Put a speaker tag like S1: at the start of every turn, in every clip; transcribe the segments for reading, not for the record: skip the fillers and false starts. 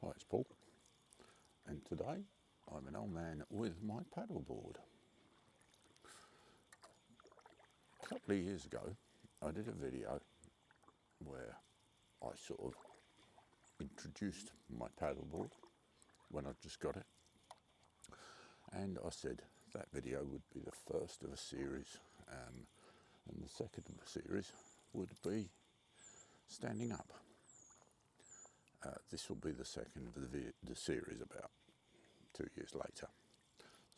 S1: Hi, it's Paul, and today I'm an old man with my paddleboard. A couple of years ago I did a video where I sort of introduced my paddleboard when I just got it, and I said that video would be the first of a series, and the second of the series would be standing up. This will be the second of the series about 2 years later.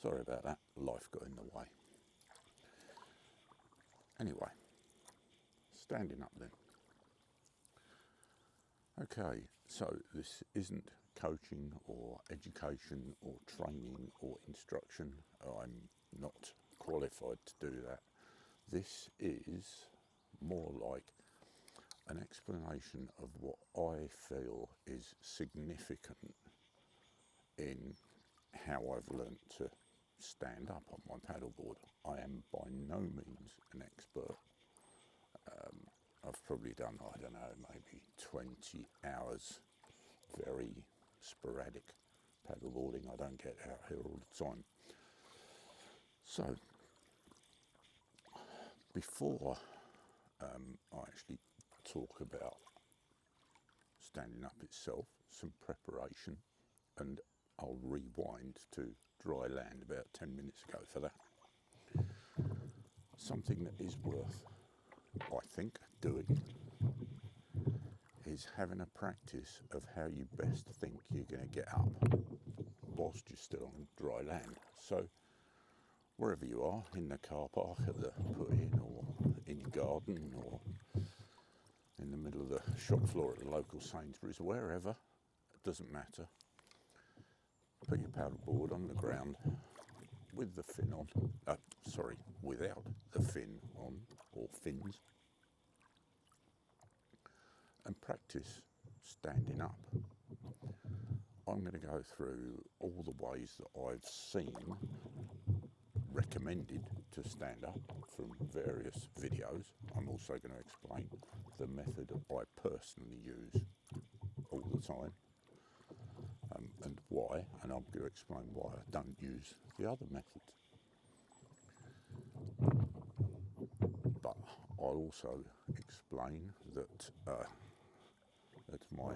S1: Sorry about that, life got in the way. Anyway, standing up then. Okay, so this isn't coaching or education or training or instruction. I'm not qualified to do that. This is more like an explanation of what I feel is significant in how I've learnt to stand up on my paddleboard. I am by no means an expert. I've probably done, I don't know, maybe 20 hours very sporadic paddleboarding. I don't get out here all the time. So before I actually talk about standing up itself, some preparation, and I'll rewind to dry land about 10 minutes ago for that. Something that is worth, I think, doing is having a practice of how you best think you're going to get up whilst you're still on dry land. So wherever you are, in the car park at the put-in, or in your garden, or in the middle of the shop floor at the local Sainsbury's, wherever, it doesn't matter. Put your paddleboard on the ground with the fin on, without the fin on, or fins, and practice standing up. I'm going to go through all the ways that I've seen recommended to stand up from various videos. I'm also going to explain the method I personally use all the time, and why, and I'm going to explain why I don't use the other methods. But I'll also explain that at my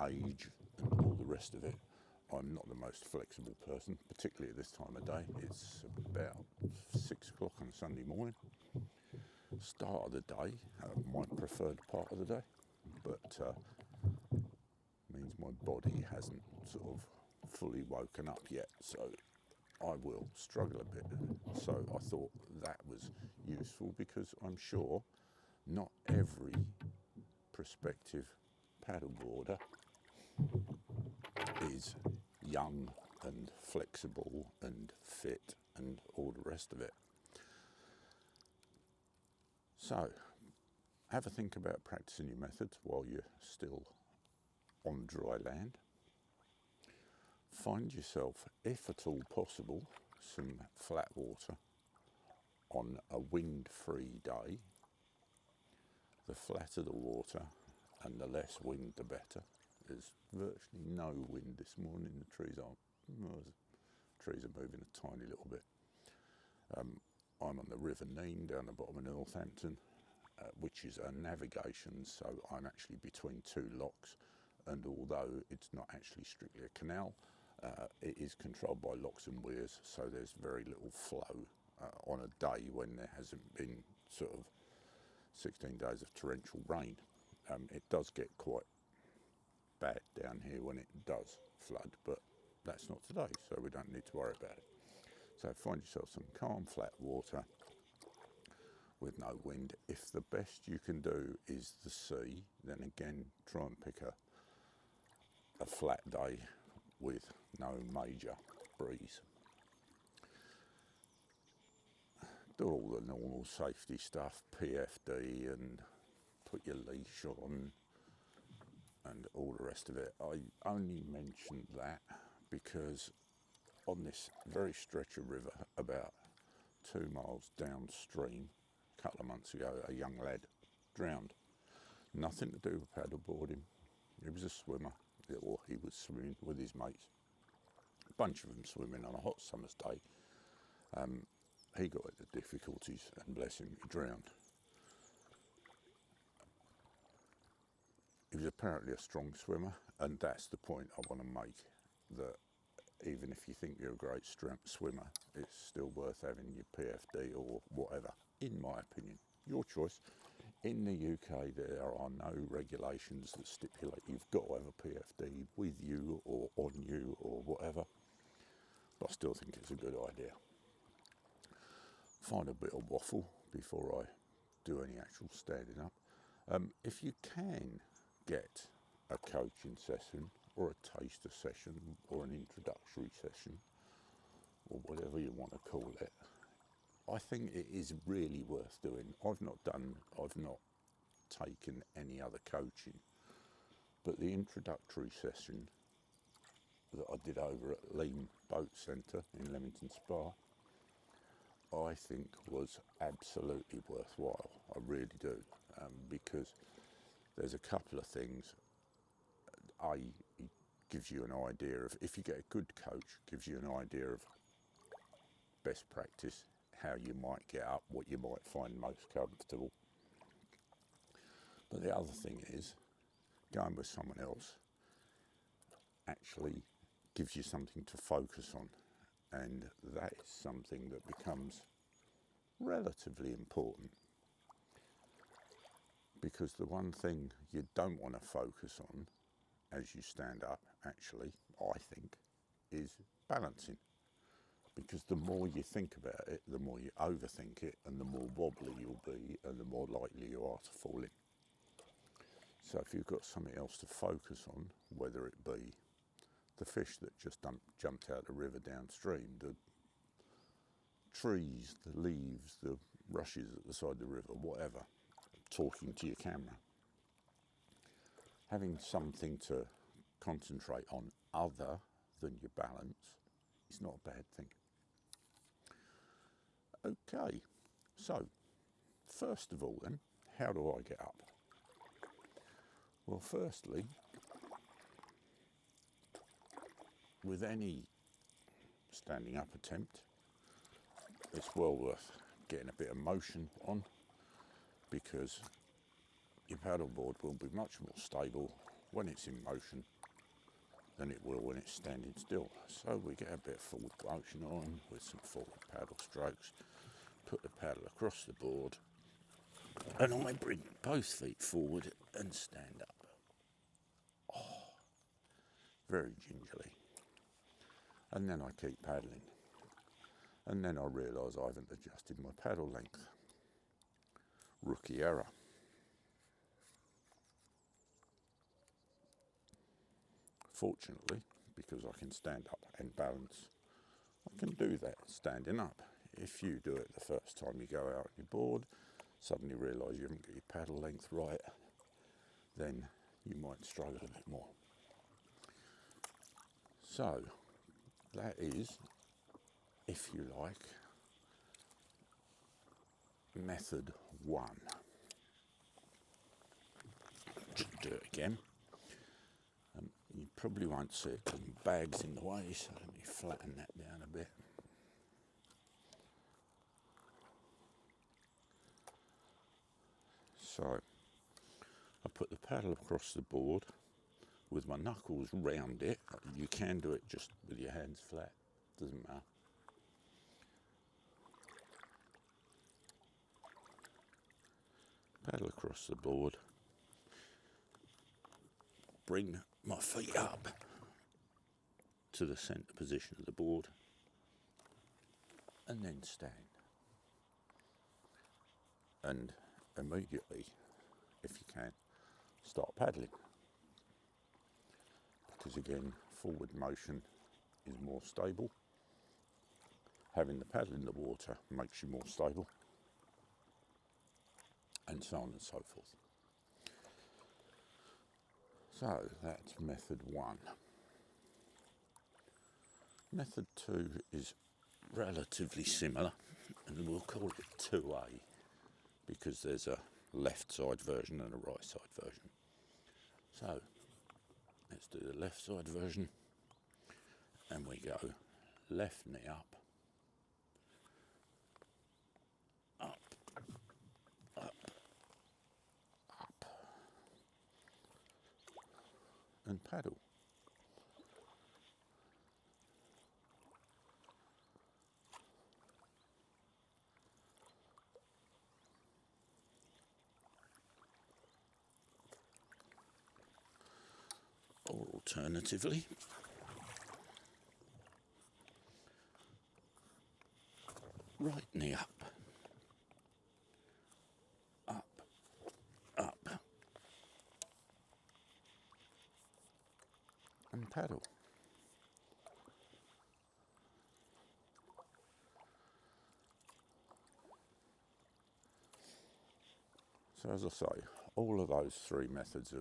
S1: age and all the rest of it, I'm not the most flexible person, particularly at this time of day. It's about 6 o'clock on a Sunday morning. Start of the day, my preferred part of the day, but means my body hasn't sort of fully woken up yet, so I will struggle a bit. So I thought that was useful, because I'm sure not every prospective paddleboarder is young and flexible and fit and all the rest of it. So have a think about practicing your methods while you're still on dry land. Find yourself, if at all possible, some flat water on a wind-free day. The flatter the water and the less wind, the better. There's virtually no wind this morning. The trees are moving a tiny little bit. I'm on the River Nene down the bottom of Northampton, which is a navigation, so I'm actually between two locks, and although it's not actually strictly a canal, it is controlled by locks and weirs, so there's very little flow on a day when there hasn't been sort of 16 days of torrential rain. It does get quite bad down here when it does flood, but that's not today, so we don't need to worry about it. So find yourself some calm, flat water with no wind. If the best you can do is the sea, then again try and pick a flat day with no major breeze. Do all the normal safety stuff, PFD, and put your leash on and all the rest of it. I only mentioned that because on this very stretch of river, about 2 miles downstream, a couple of months ago, a young lad drowned. Nothing to do with paddleboarding. He was a swimmer. or he was swimming with his mates. A bunch of them swimming on a hot summer's day. He got into difficulties and bless him, he drowned. He was apparently a strong swimmer, and that's the point I want to make, that even if you think you're a great swimmer, it's still worth having your PFD or whatever, in my opinion. Your choice. In the UK, there are no regulations that stipulate you've got to have a PFD with you or on you or whatever, but I still think it's a good idea. Find a bit of waffle before I do any actual standing up. If you can get a coaching session or a taster session or an introductory session or whatever you want to call it, I think it is really worth doing. I've not taken any other coaching, but the introductory session that I did over at Leam Boat Centre in Leamington Spa, I think was absolutely worthwhile. I really do, because there's a couple of things. It gives you an idea of, if you get a good coach, gives you an idea of best practice, how you might get up, what you might find most comfortable. But the other thing is, going with someone else actually gives you something to focus on, and that is something that becomes relatively important, because the one thing you don't want to focus on as you stand up, actually, I think, is balancing. Because the more you think about it, the more you overthink it, and the more wobbly you'll be, and the more likely you are to fall in. So if you've got something else to focus on, whether it be the fish that just jumped out the river downstream, the trees, the leaves, the rushes at the side of the river, whatever, talking to your camera, having something to concentrate on other than your balance is not a bad thing. Okay, so first of all then, how do I get up? Well, firstly, with any standing up attempt, it's well worth getting a bit of motion on, because your paddleboard will be much more stable when it's in motion than it will when it's standing still. So we get a bit of forward motion on with some forward paddle strokes, put the paddle across the board, and I bring both feet forward and stand up. Very gingerly. And then I keep paddling. And then I realise I haven't adjusted my paddle length. Rookie error. Fortunately, because I can stand up and balance, I can do that standing up. If you do it the first time you go out on your board, suddenly realise you haven't got your paddle length right, then you might struggle a bit more. So, that is, if you like, method one. Just do it again. You probably won't see it because my bag's in the way, so let me flatten that down a bit. So, I put the paddle across the board with my knuckles round it. You can do it just with your hands flat, doesn't matter. Paddle across the board. Bring my feet up to the centre position of the board, and then stand. And immediately, if you can, start paddling. Because again, forward motion is more stable. Having the paddle in the water makes you more stable, and so on and so forth. So that's method one. Method two is relatively similar, and we'll call it 2A, because there's a left side version and a right side version. So Let's do the left side version, and we go left knee up, up, up, up, and paddle. Or alternatively, right knee up, up, up, and paddle. So as I say, all of those three methods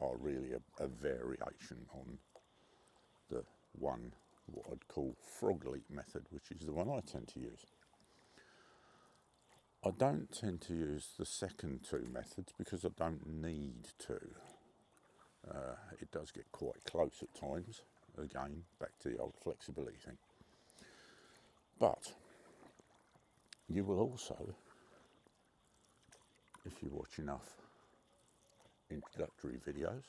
S1: are really a variation on the one, what I'd call frog leap method, which is the one I tend to use. I don't tend to use the second two methods because I don't need to. It does get quite close at times. Again, back to the old flexibility thing. But you will also, if you watch enough introductory videos,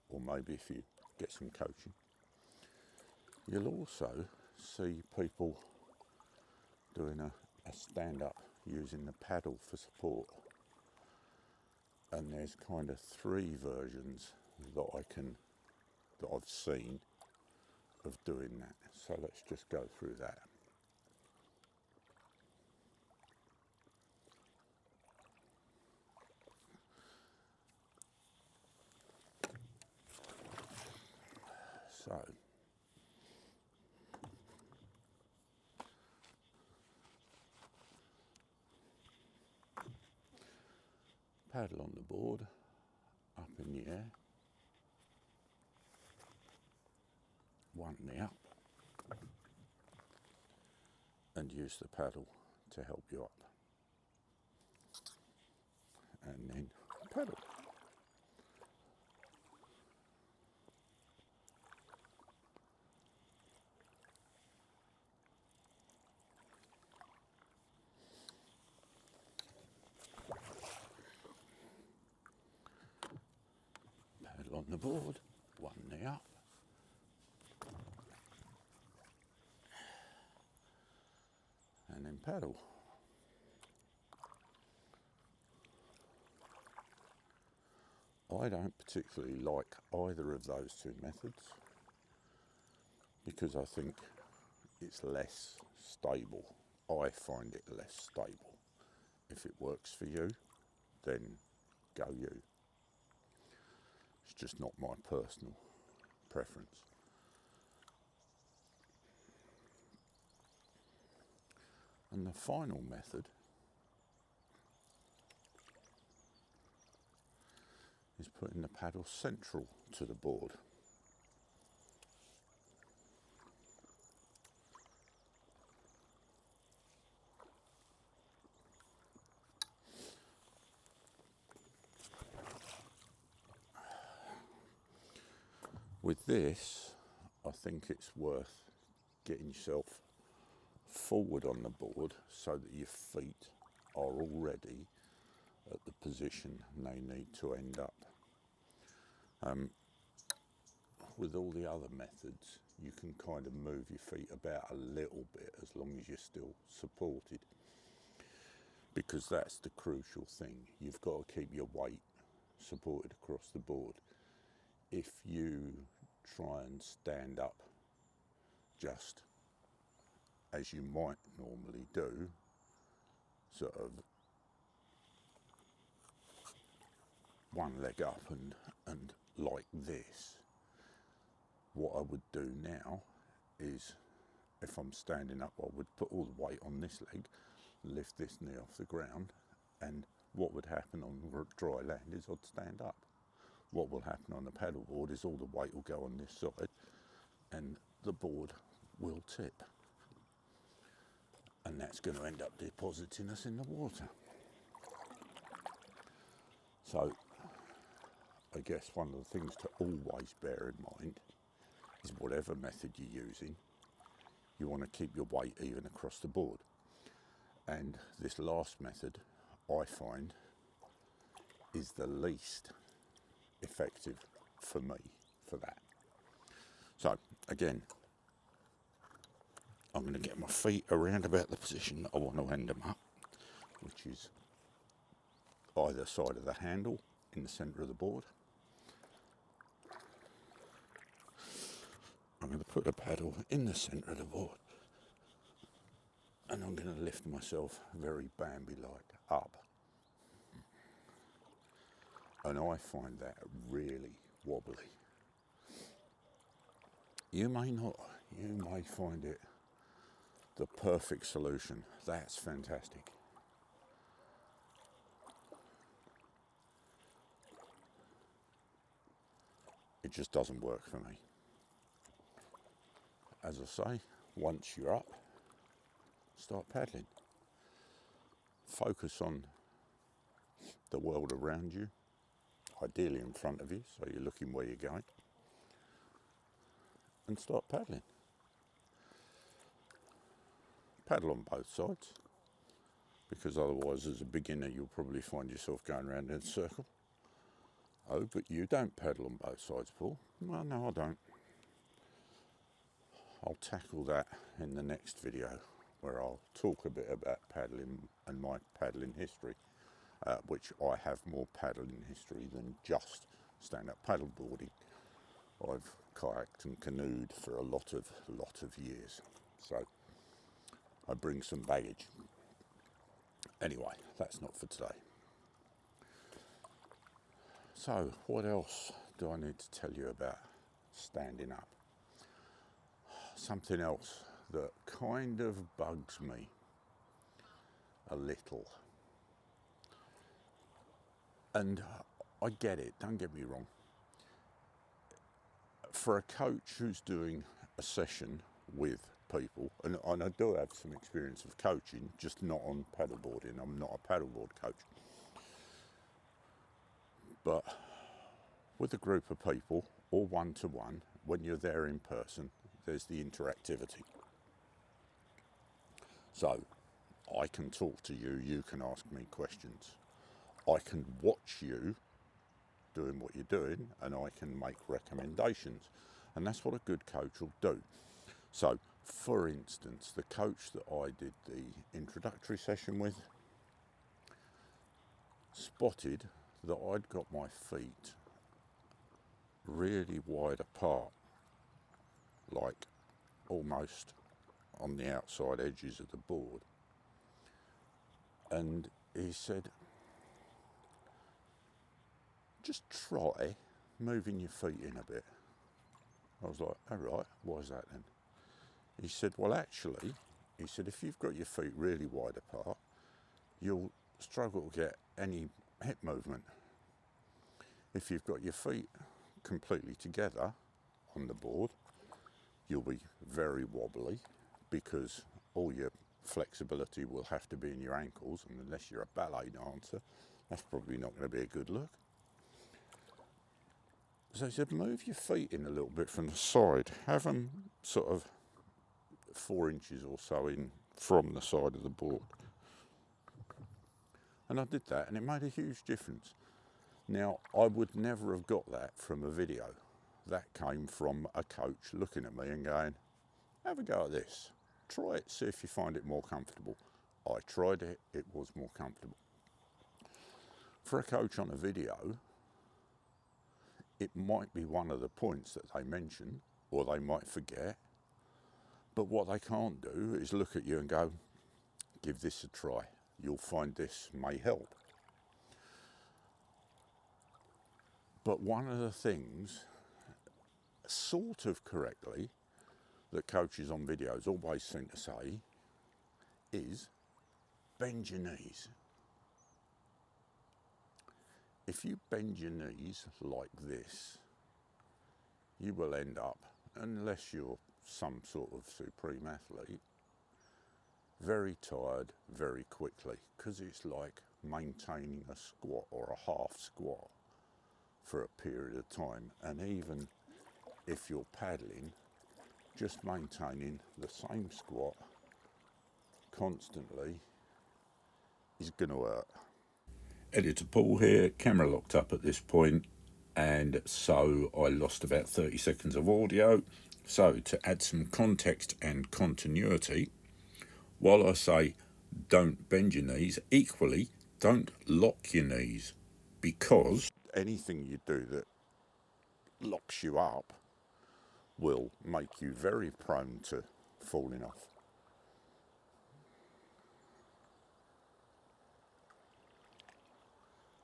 S1: or maybe if you get some coaching, you'll also see people doing a stand-up using the paddle for support. And there's kind of three versions that I've seen of doing that. So let's just go through that. So paddle on the board, up in the air, one knee up, and use the paddle to help you up. And then paddle. Paddle on the board, one knee up, and then paddle. I don't particularly like either of those two methods because I think it's less stable. I find it less stable. If it works for you, then go you. It's just not my personal preference. And the final method is putting the paddle central to the board. With this, I think it's worth getting yourself forward on the board so that your feet are already at the position they need to end up. With all the other methods, you can kind of move your feet about a little bit as long as you're still supported, because that's the crucial thing. You've got to keep your weight supported across the board. If you try and stand up just as you might normally do, sort of one leg up and like this, what I would do now is, if I'm standing up, I would put all the weight on this leg, lift this knee off the ground, and what would happen on dry land is I'd stand up. What will happen on the paddleboard is all the weight will go on this side and the board will tip. And that's going to end up depositing us in the water. So I guess one of the things to always bear in mind is whatever method you're using, you want to keep your weight even across the board. And this last method, I find, is the least effective for me for that. So again, I'm going to get my feet around about the position that I want to end them up, which is either side of the handle in the centre of the board. I'm going to put the paddle in the centre of the board, and I'm going to lift myself very Bambi-like up. And I find that really wobbly. You may not, you may find it the perfect solution. That's fantastic. It just doesn't work for me. As I say, once you're up, start paddling. Focus on the world around you, ideally in front of you, so you're looking where you're going, and start paddling. Paddle on both sides, because otherwise as a beginner you'll probably find yourself going around in a circle. Oh, but you don't paddle on both sides, Paul. Well, no, I don't. I'll tackle that in the next video, where I'll talk a bit about paddling and my paddling history, which I have more paddling history than just stand-up paddleboarding. I've kayaked and canoed for a lot of years, so I bring some baggage. Anyway, that's not for today. So, what else do I need to tell you about standing up? Something else that kind of bugs me a little. And I get it, don't get me wrong. For a coach who's doing a session with people, and I do have some experience of coaching, just not on paddleboarding. I'm not a paddleboard coach. But with a group of people, or one-to-one, when you're there in person, there's the interactivity. So I can talk to you, you can ask me questions. I can watch you doing what you're doing, and I can make recommendations. And that's what a good coach will do. So, for instance, the coach that I did the introductory session with spotted that I'd got my feet really wide apart, like almost on the outside edges of the board. And he said, just try moving your feet in a bit. I was like, all right, why is that then? He said, well, actually, he said, if you've got your feet really wide apart, you'll struggle to get any hip movement. If you've got your feet completely together on the board, you'll be very wobbly, because all your flexibility will have to be in your ankles, and unless you're a ballet dancer, that's probably not going to be a good look. So he said, move your feet in a little bit from the side, have them sort of 4 inches or so in from the side of the board. And I did that, and it made a huge difference. Now, I would never have got that from a video. That came from a coach looking at me and going, have a go at this. Try it, see if you find it more comfortable. I tried it, it was more comfortable. For a coach on a video, it might be one of the points that they mention, or they might forget. But what they can't do is look at you and go, give this a try. You'll find this may help. But one of the things, sort of correctly, that coaches on videos always seem to say is, bend your knees. If you bend your knees like this, you will end up, unless you're some sort of supreme athlete, very tired very quickly, because it's like maintaining a squat or a half squat for a period of time. And even if you're paddling, just maintaining the same squat constantly is going to hurt. Editor Paul here, camera locked up at this point, and so I lost about 30 seconds of audio. So to add some context and continuity, while I say don't bend your knees, equally don't lock your knees, because anything you do that locks you up will make you very prone to falling off.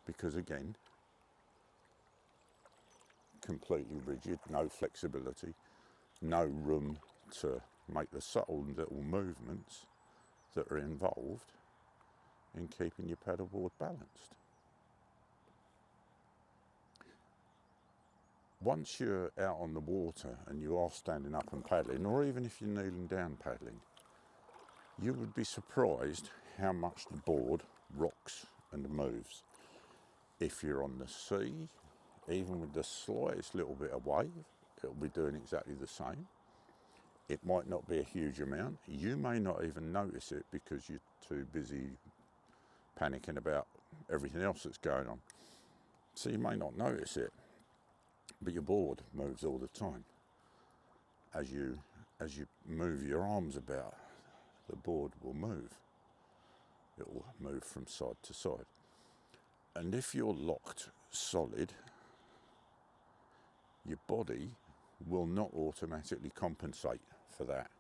S1: Because again, completely rigid, no flexibility, no room to make the subtle little movements that are involved in keeping your paddleboard balanced. Once you're out on the water and you are standing up and paddling, or even if you're kneeling down paddling, you would be surprised how much the board rocks and moves. If you're on the sea, even with the slightest little bit of wave, it'll be doing exactly the same. It might not be a huge amount. You may not even notice it because you're too busy panicking about everything else that's going on. So you may not notice it, but your board moves all the time. As you move your arms about, the board will move. It will move from side to side. And if you're locked solid, your body will not automatically compensate for that.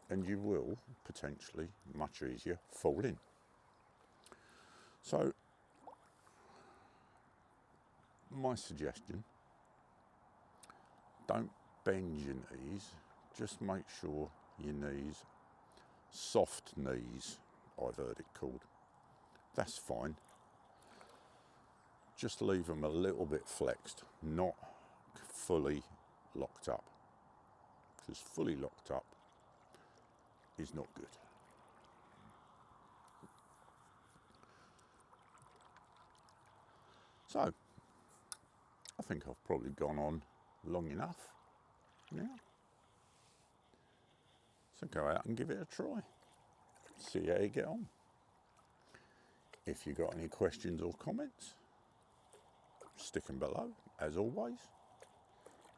S1: And you will potentially much easier fall in. So my suggestion, don't bend your knees, just make sure your knees, soft knees I've heard it called, that's fine. Just leave them a little bit flexed, not fully locked up, because fully locked up is not good. So, I think I've probably gone on long enough now. So go out and give it a try. See how you get on. If you've got any questions or comments, stick them below, as always,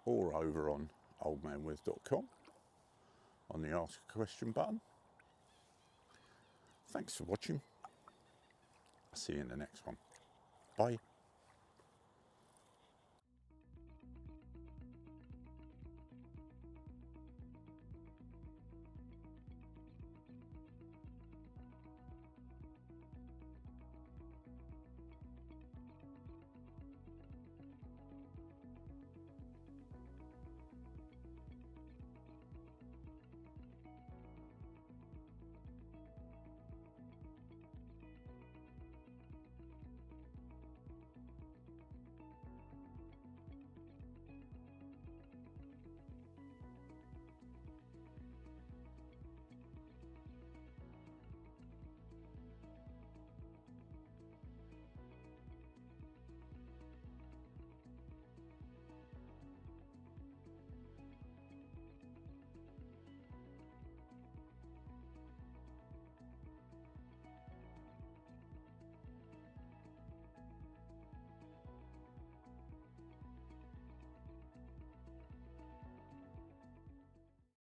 S1: or over on oldmanwith.com on the Ask a Question button. Thanks for watching. I'll see you in the next one. Bye.